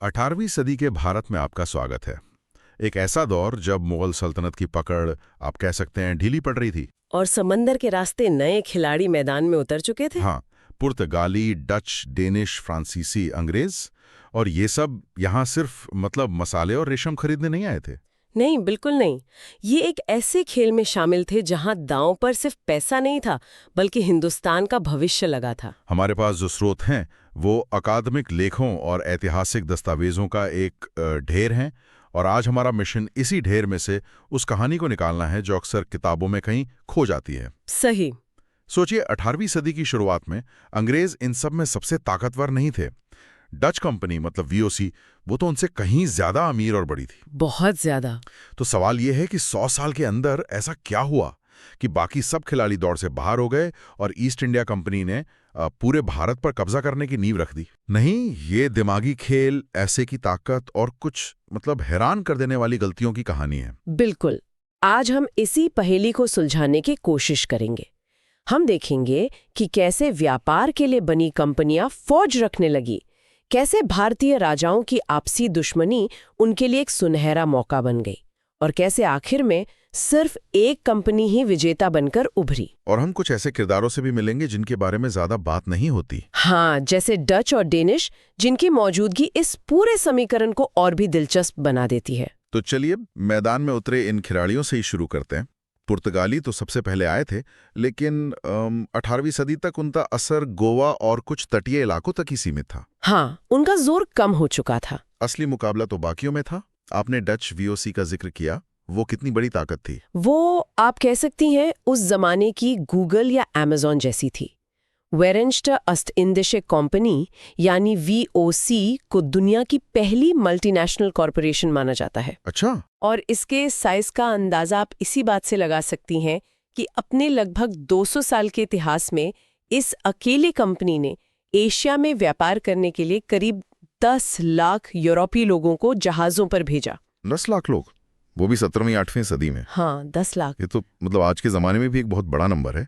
18वीं सदी के भारत में आपका स्वागत है। एक ऐसा दौर जब मुगल सल्तनत की पकड़ आप कह सकते हैं ढीली पड़ रही थी। और समंदर के रास्ते नए खिलाड़ी मैदान में उतर चुके थे। हाँ, पुर्तगाली, डच, डेनिश, फ्रांसीसी, अंग्रेज और ये सब यहाँ सिर्फ मसाले और रेशम खरीदने नहीं आए थे। नहीं, बिल्कुल नहीं। ये एक ऐसे खेल में शामिल थे जहां दांव पर सिर्फ पैसा नहीं था, बल्कि हिंदुस्तान का भविष्य लगा था। हमारे पास जो स्रोत हैं वो अकादमिक लेखों और ऐतिहासिक दस्तावेजों का एक ढेर हैं, और आज हमारा मिशन इसी ढेर में से उस कहानी को निकालना है जो अक्सर किताबों में कहीं खो जाती है। सही। सोचिए, 18वीं सदी की शुरुआत में अंग्रेज इन सब में सबसे ताकतवर नहीं थे। डच कंपनी मतलब वीओसी, वो तो उनसे कहीं ज्यादा अमीर और बड़ी थी। बहुत ज्यादा। तो सवाल यह है कि 100 साल के अंदर ऐसा क्या हुआ कि बाकी सब खिलाड़ी दौड़ से बाहर हो गए और ईस्ट इंडिया कंपनी ने पूरे भारत पर कब्जा करने की नींव रख दी। नहीं, ये दिमागी खेल, ऐसे की ताकत और कुछ हैरान कर देने वाली गलतियों की कहानी है। बिल्कुल। आज हम इसी पहेली को सुलझाने की कोशिश करेंगे। हम देखेंगे कि कैसे व्यापार के लिए बनी कंपनियां फौज रखने लगी, कैसे भारतीय राजाओं की आपसी दुश्मनी उनके लिए एक सुनहरा मौका बन गई, और कैसे आखिर में सिर्फ एक कंपनी ही विजेता बनकर उभरी। और हम कुछ ऐसे किरदारों से भी मिलेंगे जिनके बारे में ज्यादा बात नहीं होती। हाँ, जैसे डच और डेनिश, जिनकी मौजूदगी इस पूरे समीकरण को और भी दिलचस्प बना देती है। तो चलिए मैदान में उतरे इन खिलाड़ियों से ही शुरू करते हैं। पुर्तगाली तो सबसे पहले आए थे, लेकिन 18वीं सदी तक उनका असर गोवा और कुछ तटीय इलाकों तक ही सीमित था। हाँ, उनका जोर कम हो चुका था। असली मुकाबला तो बाकियों में था। आपने डच वीओसी का जिक्र किया, वो कितनी बड़ी ताकत थी? वो आप कह सकती हैं उस जमाने की गूगल या अमेज़न जैसी थी। वेरेंस्टर अस्त-इंडिसche कंपनी यानी वीओसी को दुनिया की पहली मल्टीनेशनल कॉरपोरेशन माना जाता है। अच्छा। और इसके साइज का अंदाजा आप इसी बात से लगा सकती हैं कि अपने लगभग 200 साल के इतिहास में इस अकेले कंपनी ने एशिया में व्यापार करने के लिए करीब 10 लाख यूरोपीय लोगों को जहाज़ों पर भेजा। 10 लाख लोग, वो भी 17वीं 8वीं सदी में? हाँ, 10 लाख। ये तो आज के ज़माने में भी एक बहुत बड़ा नंबर है।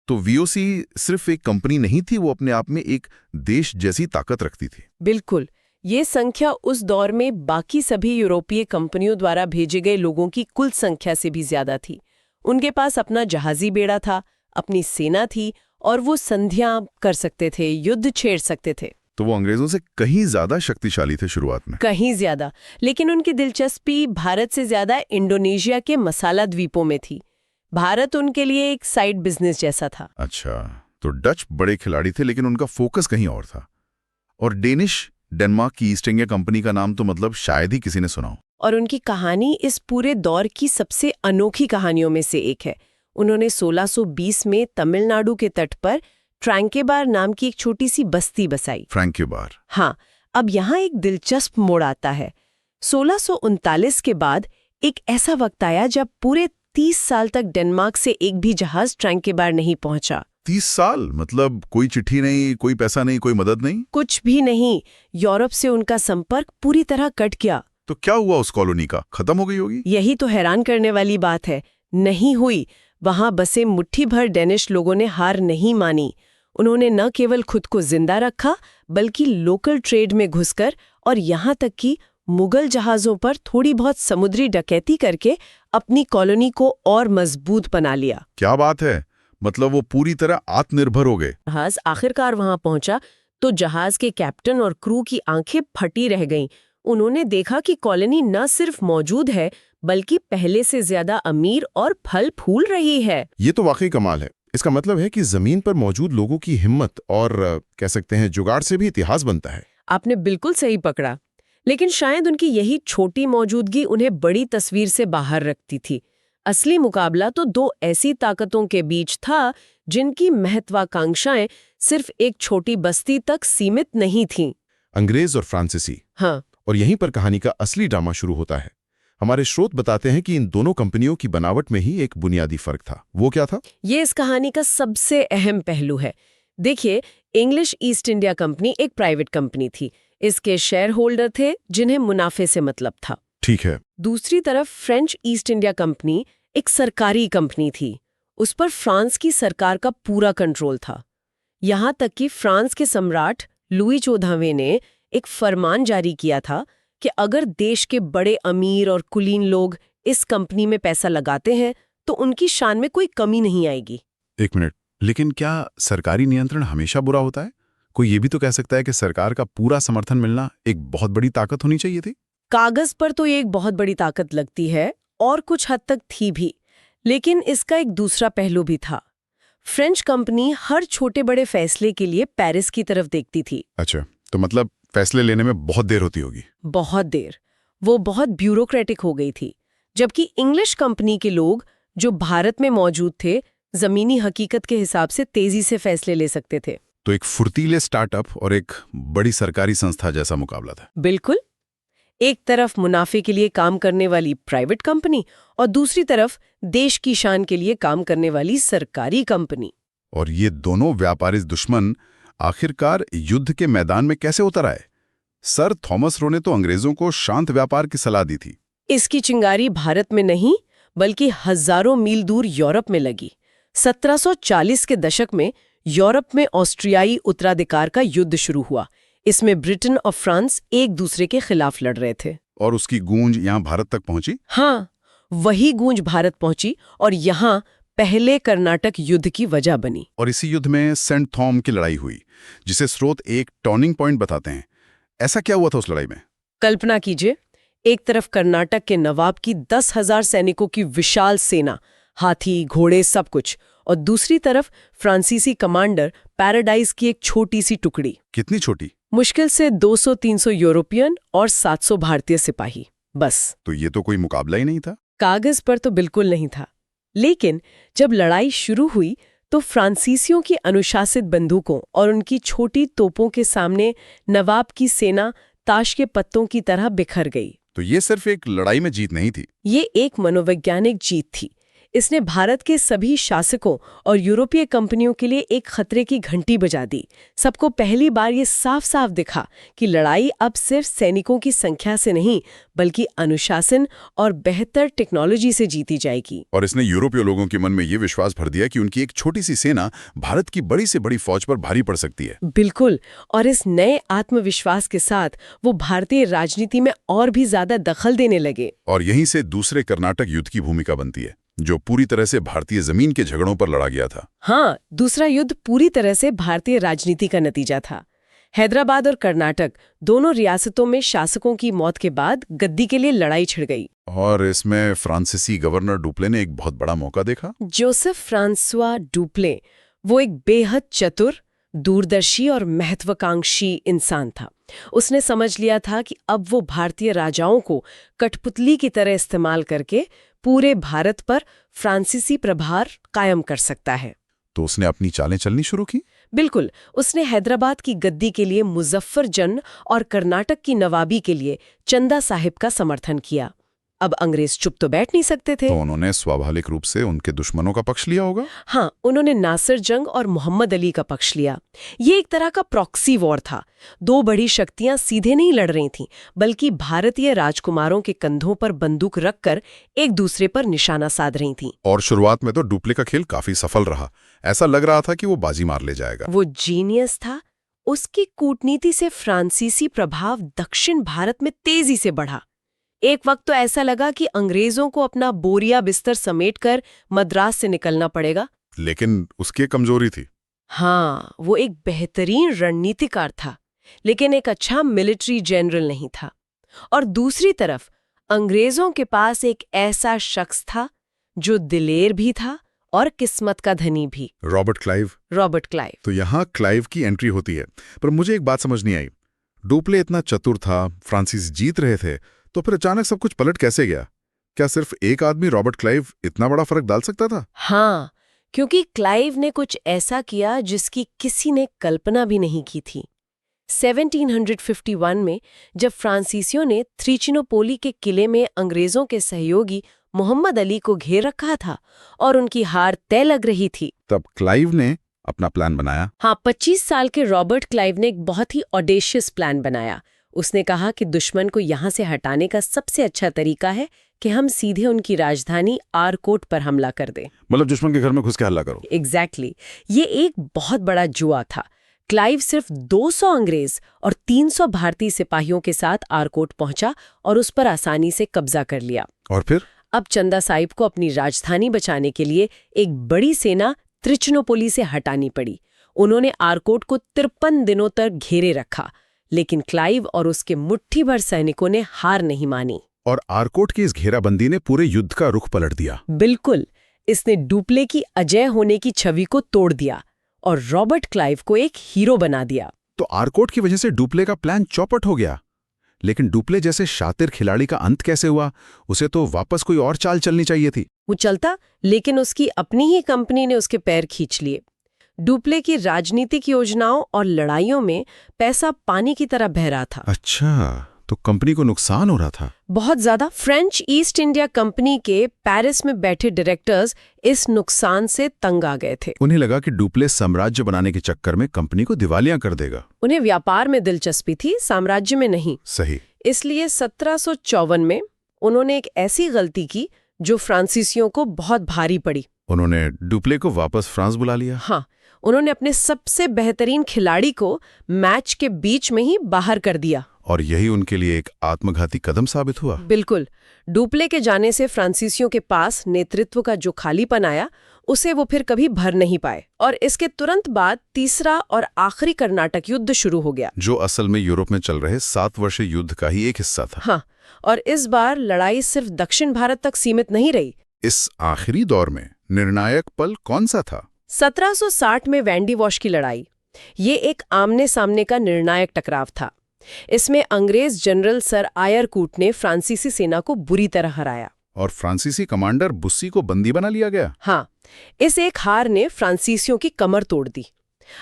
तो वीओसी सिर्फ एक कंपनी नहीं थी, वो अपने आप में एक देश जैसी ताकत रखती थी। बिल्कुल। ये संख्या उस दौर में बाकी सभी यूरोपीय कंपनियों द्वारा भेजे गए लोगों की कुल संख्या से भी ज्यादा थी। उनके पास अपना जहाजी बेड़ा था, अपनी सेना थी, और वो संधियां कर सकते थे, युद्ध छेड़ सकते थे। तो वो अंग्रेजों से कहीं ज्यादा शक्तिशाली थे शुरुआत में। कहीं ज्यादा। लेकिन उनकी दिलचस्पी भारत से ज्यादा इंडोनेशिया के मसाला द्वीपों में थी। भारत उनके लिए एक साइड बिजनेस जैसा था। अच्छा, तो डच बड़े खिलाड़ी थे, लेकिन उनका फोकस कहीं और था। और डेनमार्क की ईस्ट इंडिया कंपनी का नाम तो शायद ही किसी ने सुना हो। और उनकी कहानी इस पूरे दौर की सबसे अनोखी कहानियों में से एक है। उन्होंने 1620 में तमिलनाडु के तट पर ट्रैंकेबार नाम की एक छोटी सी बस्ती बसाई। ट्रैंकेबार? हाँ। अब यहाँ एक दिलचस्प मोड़ आता है। 1639 के बाद एक ऐसा वक्त आया जब पूरे 30 साल तक डेनमार्क से एक भी जहाज ट्रैंकेबार नहीं पहुंचा। 30 साल? कोई चिट्ठी नहीं, कोई पैसा नहीं, कोई मदद नहीं? कुछ भी नहीं। यूरोप से उनका संपर्क पूरी तरह कट गया। तो क्या हुआ उस कॉलोनी का? खत्म हो गई होगी? यही तो हैरान करने वाली बात है। नहीं हुई। वहां बसे मुट्ठी भर डेनिश लोगों ने हार नहीं मानी। उन्होंने न केवल खुद को जिंदा रखा, बल्कि लोकल ट्रेड में घुसकर और यहाँ तक कि मुगल जहाजों पर थोड़ी बहुत समुद्री डकैती करके अपनी कॉलोनी को और मजबूत बना लिया। क्या बात है! वो पूरी तरह आत्मनिर्भर हो गए। जहाज आखिरकार वहां पहुंचा तो जहाज के कैप्टन और क्रू की आंखें फटी रह गईं। उन्होंने देखा कि कॉलोनी न सिर्फ मौजूद है, बल्कि पहले से ज्यादा अमीर और फल फूल रही है। ये तो वाकई कमाल है। इसका मतलब है कि जमीन पर मौजूद लोगों की हिम्मत और कह सकते हैं जुगाड़ से भी इतिहास बनता है। आपने बिल्कुल सही पकड़ा। लेकिन शायद उनकी यही छोटी मौजूदगी उन्हें बड़ी तस्वीर से बाहर रखती थी। असली मुकाबला तो दो ऐसी ताकतों के बीच था जिनकी महत्वाकांक्षाएं सिर्फ एक छोटी बस्ती तक सीमित नहीं थीं। अंग्रेज और फ्रांसीसी। हाँ। और यहीं पर कहानी का असली ड्रामा शुरू होता है। हमारे स्रोत बताते हैं कि इन दोनों कंपनियों की बनावट में ही एक बुनियादी फर्क था। वो क्या था? ये इस कहानी का सबसे अहम पहलू है। देखिए, इंग्लिश ईस्ट इंडिया कंपनी एक प्राइवेट कंपनी थी। इसके शेयर होल्डर थे जिन्हें मुनाफे से मतलब था। ठीक है। दूसरी तरफ फ्रेंच ईस्ट इंडिया कंपनी एक सरकारी कंपनी थी। उस पर फ्रांस की सरकार का पूरा कंट्रोल था। यहाँ तक कि फ्रांस के सम्राट लुई 14वें ने एक फरमान जारी किया था कि अगर देश के बड़े अमीर और कुलीन लोग इस कंपनी में पैसा लगाते हैं तो उनकी शान में कोई कमी नहीं आएगी। एक मिनट, लेकिन क्या सरकारी नियंत्रण हमेशा बुरा होता है? कोई ये भी तो कह सकता है कि सरकार का पूरा समर्थन मिलना एक बहुत बड़ी ताकत होनी चाहिए थी। कागज पर तो ये एक बहुत बड़ी ताकत लगती है और कुछ हद तक थी भी, लेकिन इसका एक दूसरा पहलू भी था। फ्रेंच कंपनी हर छोटे बड़े फैसले के लिए पेरिस की तरफ देखती थी। अच्छा, तो मतलब फैसले लेने में बहुत देर होती होगी। बहुत देर। वो बहुत ब्यूरोक्रेटिक हो गई थी। जबकि इंग्लिश कंपनी के लोग जो भारत में मौजूद थे, जमीनी हकीकत के हिसाब से तेजी से फैसले ले सकते थे। तो एक फुर्तीले स्टार्टअप और एक बड़ी सरकारी संस्था जैसा मुकाबला था। बिल्कुल। एक तरफ मुनाफे के लिए काम करने वाली प्राइवेट कंपनी और दूसरी तरफ देश की शान के लिए काम करने वाली सरकारी कंपनी। और ये दोनों व्यापारी दुश्मन आखिरकार युद्ध के मैदान में कैसे उतर आए? सर थॉमस रो ने तो अंग्रेजों को शांत व्यापार की सलाह दी थी। इसकी चिंगारी भारत में नहीं बल्कि हजारों मील दूर यूरोप में लगी। 1740 के दशक में यूरोप में ऑस्ट्रियाई उत्तराधिकार का युद्ध शुरू हुआ। इसमें ब्रिटेन और फ्रांस एक दूसरे के खिलाफ लड़ रहे थे। और उसकी गूंज यहाँ भारत तक पहुंची? हाँ, वही गूंज भारत पहुंची और यहाँ पहले कर्नाटक युद्ध की वजह बनी। और इसी युद्ध में सेंट थॉम की लड़ाई हुई, जिसे स्रोत एक टर्निंग पॉइंट बताते हैं। ऐसा क्या हुआ था उस लड़ाई में? कल्पना कीजिए, एक तरफ कर्नाटक के नवाब की 10,000 सैनिकों की विशाल सेना, हाथी घोड़े सब कुछ, और दूसरी तरफ फ्रांसीसी कमांडर पैराडाइज की एक छोटी सी टुकड़ी। कितनी छोटी? मुश्किल से 200-300 यूरोपियन और 700 भारतीय सिपाही, बस। तो ये तो कोई मुकाबला ही नहीं था। कागज पर तो बिल्कुल नहीं था। लेकिन जब लड़ाई शुरू हुई तो फ्रांसीसियों की अनुशासित बंदूकों और उनकी छोटी तोपों के सामने नवाब की सेना ताश के पत्तों की तरह बिखर गई। तो ये सिर्फ एक लड़ाई में जीत नहीं थी, ये एक मनोवैज्ञानिक जीत थी। इसने भारत के सभी शासकों और यूरोपीय कंपनियों के लिए एक खतरे की घंटी बजा दी। सबको पहली बार ये साफ साफ दिखा कि लड़ाई अब सिर्फ सैनिकों की संख्या से नहीं बल्कि अनुशासन और बेहतर टेक्नोलॉजी से जीती जाएगी। और इसने यूरोपीय लोगों के मन में ये विश्वास भर दिया कि उनकी एक छोटी सी सेना भारत की बड़ी से बड़ी फौज पर भारी पड़ सकती है। बिल्कुल। और इस नए आत्मविश्वास के साथ वो भारतीय राजनीति में और भी ज्यादा दखल देने लगे। और यहीं से दूसरे कर्नाटक युद्ध की भूमिका बनती है, जो पूरी तरह से भारतीय जमीन के झगड़ों पर लड़ा गया था। हाँ, दूसरा युद्ध पूरी तरह से भारतीय राजनीति का नतीजा था। हैदराबाद और कर्नाटक दोनों रियासतों में शासकों की मौत के बाद गद्दी के लिए लड़ाई छिड़ गई। और इसमें फ्रांसीसी गवर्नर डुप्ले ने एक बहुत बड़ा मौका देखा। जोसेफ फ्रांसुआ डुप्ले, वो एक बेहद चतुर, दूरदर्शी और महत्वाकांक्षी इंसान था। उसने समझ लिया था कि अब वो भारतीय राजाओं को कठपुतली की तरह इस्तेमाल करके पूरे भारत पर फ्रांसीसी प्रभार कायम कर सकता है। तो उसने अपनी चालें चलनी शुरू की। बिल्कुल। उसने हैदराबाद की गद्दी के लिए मुजफ्फरजंग और कर्नाटक की नवाबी के लिए चंदा साहिब का समर्थन किया। अब अंग्रेज चुप तो बैठ नहीं सकते थे। तो उन्होंने स्वाभाविक रूप से उनके दुश्मनों का पक्ष लिया होगा। हाँ, उन्होंने नासिर जंग और मोहम्मद अली का पक्ष लिया। ये एक तरह का प्रॉक्सी वॉर था। दो बड़ी शक्तियां सीधे नहीं लड़ रही थीं, बल्कि भारतीय राजकुमारों के कंधों पर बंदूक रखकर एक दूसरे पर निशाना साध रही थीं। और शुरुआत में तो डुप्ले का खेल काफी सफल रहा। ऐसा लग रहा था कि वो बाजी मार ले जाएगा। वो जीनियस था। उसकी कूटनीति से फ्रांसीसी प्रभाव दक्षिण भारत में तेजी से बढ़ा। एक वक्त तो ऐसा लगा कि अंग्रेजों को अपना बोरिया बिस्तर समेटकर मद्रास से निकलना पड़ेगा। लेकिन उसकी कमजोरी थी। हाँ, वो एक बेहतरीन रणनीतिकार था, लेकिन एक अच्छा मिलिट्री जनरल नहीं था। और दूसरी तरफ अंग्रेजों के पास एक ऐसा शख्स था जो दिलेर भी था और किस्मत का धनी भी। Robert Clive. तो यहाँ क्लाइव की एंट्री होती है। पर मुझे एक बात समझ नहीं आई। डुप्ले इतना चतुर था, फ्रांसीसी जीत रहे थे, तो फिर अचानक सब कुछ पलट कैसे गया? क्या सिर्फ एक आदमी रॉबर्ट क्लाइव इतना बड़ा फर्क डाल सकता था? हाँ, क्योंकि क्लाइव ने कुछ ऐसा किया जिसकी किसी ने कल्पना भी नहीं की थी। 1751 में जब फ्रांसीसियों ने त्रिचिनोपोली के किले में अंग्रेजों के सहयोगी मोहम्मद अली को घेर रखा था और उनकी हार तय लग रही थी, तब क्लाइव ने अपना प्लान बनाया। हाँ, 25 साल के रॉबर्ट क्लाइव ने एक बहुत ही ऑडेशियस प्लान बनाया। उसने कहा कि दुश्मन को यहाँ से हटाने का सबसे अच्छा तरीका है कि हम सीधे उनकी राजधानी आरकोट पर हमला कर दें। मतलब दुश्मन के घर में घुस के हल्ला करो। एग्जैक्टली। ये एक बहुत बड़ा जुआ था। क्लाइव सिर्फ 200 अंग्रेज और 300 भारतीय सिपाहियों के साथ आरकोट पहुंचा और उस पर आसानी से कब्जा कर लिया। और फिर अब चंदा साहिब को अपनी राजधानी बचाने के लिए एक बड़ी सेना त्रिचनोपोली से हटानी पड़ी। उन्होंने आरकोट को 53 दिनों तक घेरे रखा, लेकिन क्लाइव और उसके मुट्ठी भर सैनिकों ने हार नहीं मानी। और आरकोट की इस घेराबंदी ने पूरे युद्ध का रुख पलट दिया। बिल्कुल, इसने डुप्ले की अजय होने की छवि को तोड़ दिया और रॉबर्ट क्लाइव को एक हीरो बना दिया। तो आरकोट की वजह से डुप्ले का प्लान चौपट हो गया। लेकिन डुप्ले जैसे शातिर खिलाड़ी का अंत कैसे हुआ? उसे तो वापस कोई और चाल चलनी चाहिए थी। वो चलता, लेकिन उसकी अपनी ही कंपनी ने उसके पैर खींच लिए। डुप्ले की राजनीतिक योजनाओं और लड़ाइयों में पैसा पानी की तरह बह रहा था। अच्छा, तो कंपनी को नुकसान हो रहा था। बहुत ज्यादा। फ्रेंच ईस्ट इंडिया कंपनी के पेरिस में बैठे डायरेक्टर्स इस नुकसान से तंग आ गए थे। उन्हें लगा कि डुप्ले साम्राज्य बनाने के चक्कर में कंपनी को दिवालिया कर देगा। उन्हें व्यापार में दिलचस्पी थी, साम्राज्य में नहीं। सही। इसलिए 1754 में उन्होंने एक ऐसी गलती की जो फ्रांसीसियों को बहुत भारी पड़ी। उन्होंने डुप्ले को वापस फ्रांस बुला लिया। हाँ, उन्होंने अपने सबसे बेहतरीन खिलाड़ी को मैच के बीच में ही बाहर कर दिया। और यही उनके लिए एक आत्मघाती कदम साबित हुआ। बिल्कुल। डुप्ले के जाने से फ्रांसीसियों के पास नेतृत्व का जो खालीपन आया, उसे वो फिर कभी भर नहीं पाए। और इसके तुरंत बाद तीसरा और आखिरी कर्नाटक युद्ध शुरू हो गया, जो असल में यूरोप में चल रहे 7 वर्षीय युद्ध का ही एक हिस्सा था। हाँ, और इस बार लड़ाई सिर्फ दक्षिण भारत तक सीमित नहीं रही। इस आखिरी दौर में निर्णायक पल कौन सा था? 1760 में वैंडी वॉश की लड़ाई। ये एक आमने सामने का निर्णायक टकराव था। इसमें अंग्रेज जनरल सर आयरकूट ने फ्रांसीसी सेना को बुरी तरह हराया और फ्रांसीसी कमांडर बुस्सी को बंदी बना लिया गया। हाँ, इस एक हार ने फ्रांसीसियों की कमर तोड़ दी।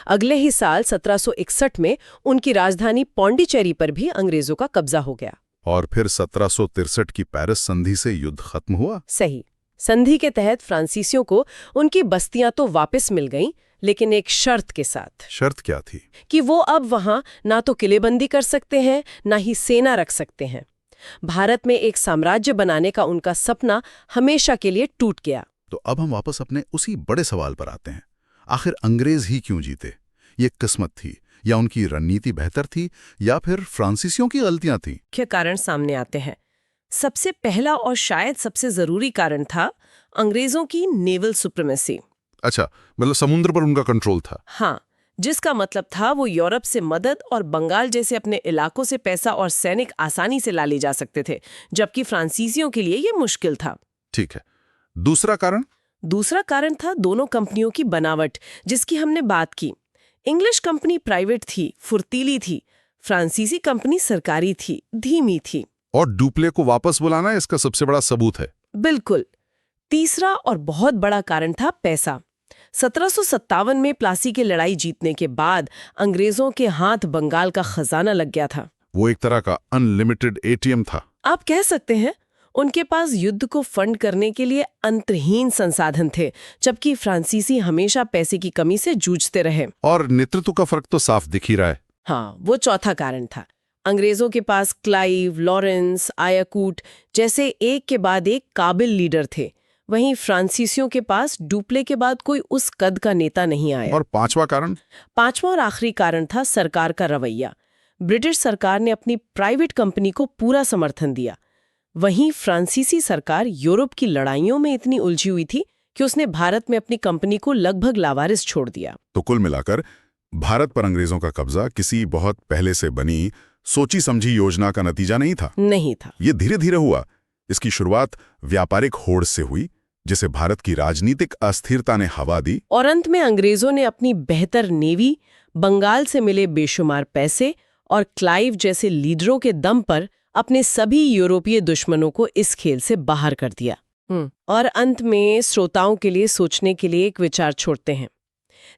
अगले ही साल 1761 में उनकी राजधानी पौंडीचेरी पर भी अंग्रेजों का कब्जा हो गया। और फिर 1763 की पेरिस संधि से युद्ध खत्म हुआ। सही। संधि के तहत फ्रांसीसियों को उनकी बस्तियां तो वापस मिल गईं, लेकिन एक शर्त के साथ। शर्त क्या थी? कि वो अब वहां ना तो किलेबंदी कर सकते हैं, ना ही सेना रख सकते हैं। भारत में एक साम्राज्य बनाने का उनका सपना हमेशा के लिए टूट गया। तो अब हम वापस अपने उसी बड़े सवाल पर आते हैं। आखिर अंग्रेज ही क्यों जीते? ये किस्मत थी, या उनकी रणनीति बेहतर थी, या फिर फ्रांसीसियों की गलतियां थीं? मुख्य कारण सामने आते हैं। सबसे पहला और शायद सबसे जरूरी कारण था अंग्रेजों की नेवल सुप्रीमेसी। अच्छा, मतलब समुद्र पर उनका कंट्रोल था। हाँ, जिसका मतलब था वो यूरोप से मदद और बंगाल जैसे अपने इलाकों से पैसा और सैनिक आसानी से ला ले जा सकते थे, जबकि फ्रांसीसियों के लिए ये मुश्किल था। ठीक है। दूसरा कारण? दूसरा कारण था दोनों कंपनियों की बनावट, जिसकी हमने बात की। इंग्लिश कंपनी प्राइवेट थी, फुर्तीली थी। फ्रांसीसी कंपनी सरकारी थी, धीमी थी। और डुप्ले को वापस बुलाना इसका सबसे बड़ा सबूत है। बिल्कुल। तीसरा और बहुत बड़ा कारण था पैसा। 1757 में प्लासी की लड़ाई जीतने के बाद अंग्रेजों के हाथ बंगाल का खजाना लग गया था। वो एक तरह का अनलिमिटेड एटीएम था। आप कह सकते हैं उनके पास युद्ध को फंड करने के लिए अंतहीन संसाधन थे, जबकि फ्रांसीसी हमेशा पैसे की कमी से जूझते रहे। और नेतृत्व का फर्क तो साफ दिख ही रहा है। हाँ, वो चौथा कारण था। अंग्रेजों के पास क्लाइव, लॉरेंस, आयाकूट जैसे एक के बाद एक काबिल लीडर थे। वहीं फ्रांसीसियों के पास डुप्ले के बाद कोई उस कद का नेता नहीं आया। और पांचवा कारण? पांचवा और आखिरी कारण था सरकार का रवैया। ब्रिटिश सरकार ने अपनी प्राइवेट कंपनी को पूरा समर्थन दिया। वहीं फ्रांसीसी सरकार यूरोप की लड़ाइयों में इतनी उलझी हुई थी कि उसने भारत में अपनी कंपनी को लगभग लावारिस छोड़ दिया। तो कुल मिलाकर भारत पर अंग्रेजों का कब्जा किसी बहुत पहले से बनी सोची समझी योजना का नतीजा नहीं था। नहीं था। ये धीरे धीरे हुआ। इसकी शुरुआत व्यापारिक होड़ से हुई, जिसे भारत की राजनीतिक अस्थिरता ने हवा दी। और अंत में अंग्रेजों ने अपनी बेहतर नेवी, बंगाल से मिले बेशुमार पैसे और क्लाइव जैसे लीडरों के दम पर अपने सभी यूरोपीय दुश्मनों को इस खेल से बाहर कर दिया। और अंत में श्रोताओं के लिए सोचने के लिए एक विचार छोड़ते हैं।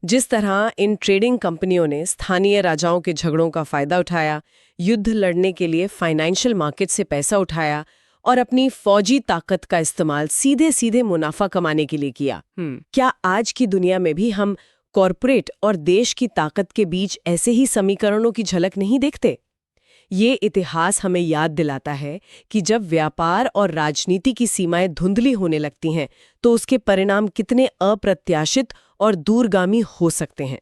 जिस तरह इन ट्रेडिंग कंपनियों ने स्थानीय राजाओं के झगड़ों का फायदा उठाया, युद्ध लड़ने के लिए फाइनेंशियल मार्केट से पैसा उठाया और अपनी फौजी ताकत का इस्तेमाल सीधे सीधे मुनाफा कमाने के लिए किया, क्या आज की दुनिया में भी हम कॉरपोरेट और देश की ताकत के बीच ऐसे ही समीकरणों की झलक नहीं देखते? ये इतिहास हमें याद दिलाता है कि जब व्यापार और राजनीति की सीमाएं धुंधली होने लगती हैं, तो उसके परिणाम कितने अप्रत्याशित और दूरगामी हो सकते हैं।